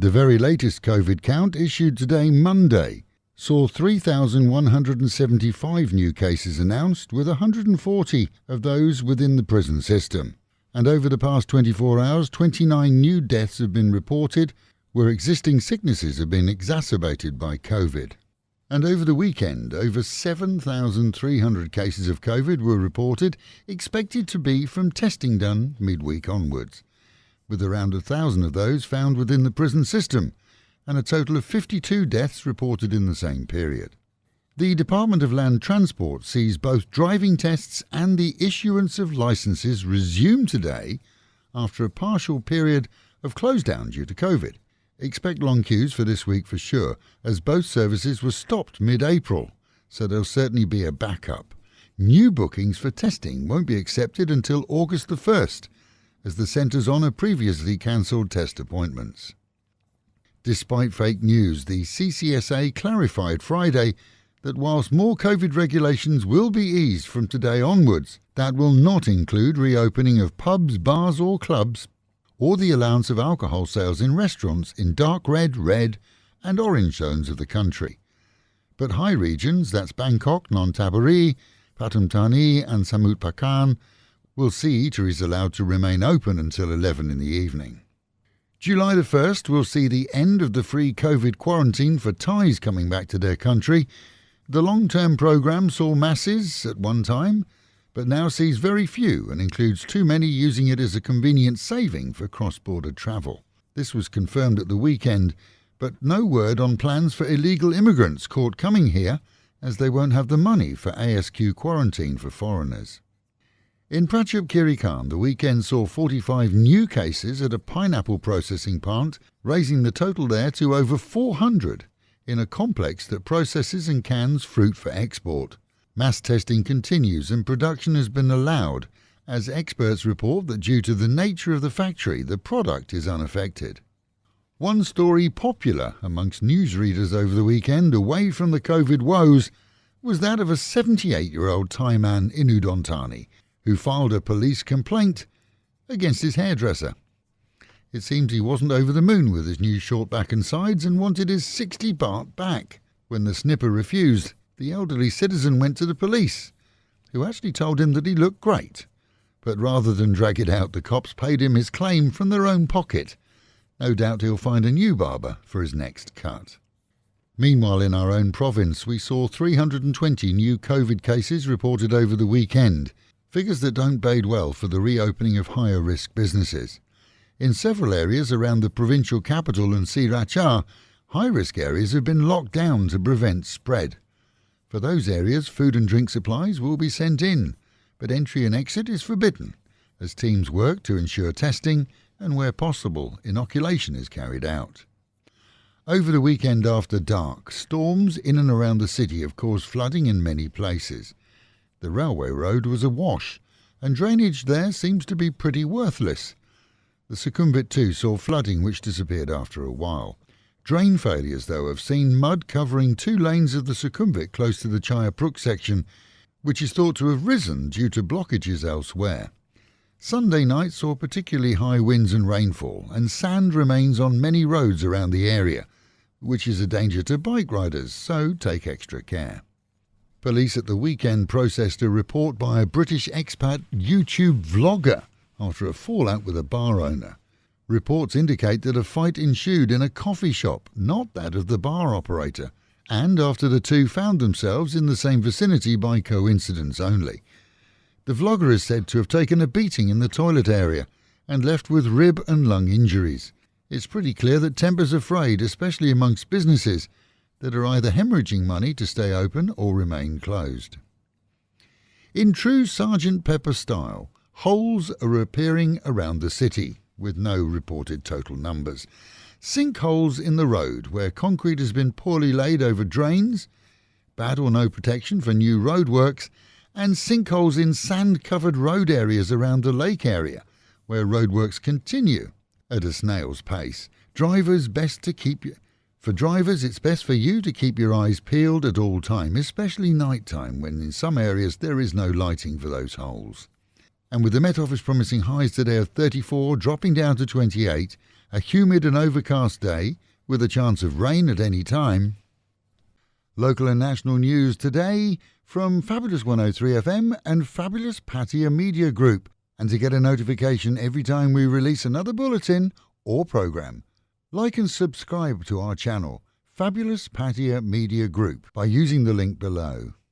The very latest COVID count, issued today, Monday, saw 3,175 new cases announced, with 140 of those within the prison system. And over the past 24 hours, 29 new deaths have been reported, where existing sicknesses have been exacerbated by COVID. And over the weekend, over 7,300 cases of COVID were reported, expected to be from testing done midweek onwards, with around 1,000 of those found within the prison system, and a total of 52 deaths reported in the same period. The Department of Land Transport sees both driving tests and the issuance of licences resume today after a partial period of close down due to COVID. Expect long queues for this week for sure, as both services were stopped mid-April, so there'll certainly be a backup. New bookings for testing won't be accepted until August the 1st, as the centres honour previously cancelled test appointments. Despite fake news, the CCSA clarified Friday that whilst more COVID regulations will be eased from today onwards, that will not include reopening of pubs, bars or clubs, or the allowance of alcohol sales in restaurants in dark red, and orange zones of the country. But high regions, that's Bangkok, Nonthaburi, Pathum Thani and Samut Prakan, will see eateries allowed to remain open until 11 in the evening. July the 1st will see the end of the free COVID quarantine for Thais coming back to their country. The long-term programme saw masses at one time, but now sees very few and includes too many using it as a convenient saving for cross-border travel. This was confirmed at the weekend, but no word on plans for illegal immigrants caught coming here, as they won't have the money for ASQ quarantine for foreigners. In Prachap Kiri Khan, the weekend saw 45 new cases at a pineapple processing plant, raising the total there to over 400 in a complex that processes and cans fruit for export. Mass testing continues and production has been allowed, as experts report that due to the nature of the factory, the product is unaffected. One story popular amongst newsreaders over the weekend, away from the COVID woes, was that of a 78-year-old Thai man in Udon Thani, who filed a police complaint against his hairdresser. It seems he wasn't over the moon with his new short back and sides and wanted his 60 baht back. When the snipper refused, the elderly citizen went to the police, who actually told him that he looked great. But rather than drag it out, the cops paid him his claim from their own pocket. No doubt he'll find a new barber for his next cut. Meanwhile, in our own province, we saw 320 new COVID cases reported over the weekend, figures that don't bode well for the reopening of higher-risk businesses. In several areas around the provincial capital and Sriracha, high-risk areas have been locked down to prevent spread. For those areas, food and drink supplies will be sent in, but entry and exit is forbidden, as teams work to ensure testing and, where possible, inoculation is carried out. Over the weekend after dark, storms in and around the city have caused flooding in many places. The railway road was awash, and drainage there seems to be pretty worthless. The Sukhumvit too saw flooding which disappeared after a while. Drain failures, though, have seen mud covering 2 lanes of the Sukhumvit close to the Chayapruk section, which is thought to have risen due to blockages elsewhere. Sunday night saw particularly high winds and rainfall, and sand remains on many roads around the area, which is a danger to bike riders, so take extra care. Police at the weekend processed a report by a British expat YouTube vlogger after a fallout with a bar owner. Reports indicate that a fight ensued in a coffee shop, not that of the bar operator, and after the two found themselves in the same vicinity by coincidence only. The vlogger is said to have taken a beating in the toilet area and left with rib and lung injuries. It's pretty clear that tempers are frayed, especially amongst businesses that are either hemorrhaging money to stay open or remain closed. In true Sergeant Pepper style, holes are appearing around the city, with no reported total numbers. Sinkholes in the road where concrete has been poorly laid over drains, bad or no protection for new roadworks, and sinkholes in sand-covered road areas around the lake area where roadworks continue at a snail's pace. For drivers, it's best for you to keep your eyes peeled at all time, especially night time when in some areas there is no lighting for those holes. And with the Met Office promising highs today of 34 dropping down to 28 a humid and overcast day with a chance of rain at any time. Local and national news today from Fabulous 103 FM and Fabulous Pattaya Media Group. And to get a notification every time we release another bulletin or programme, like and subscribe to our channel, Fabulous Pattaya Media Group, by using the link below.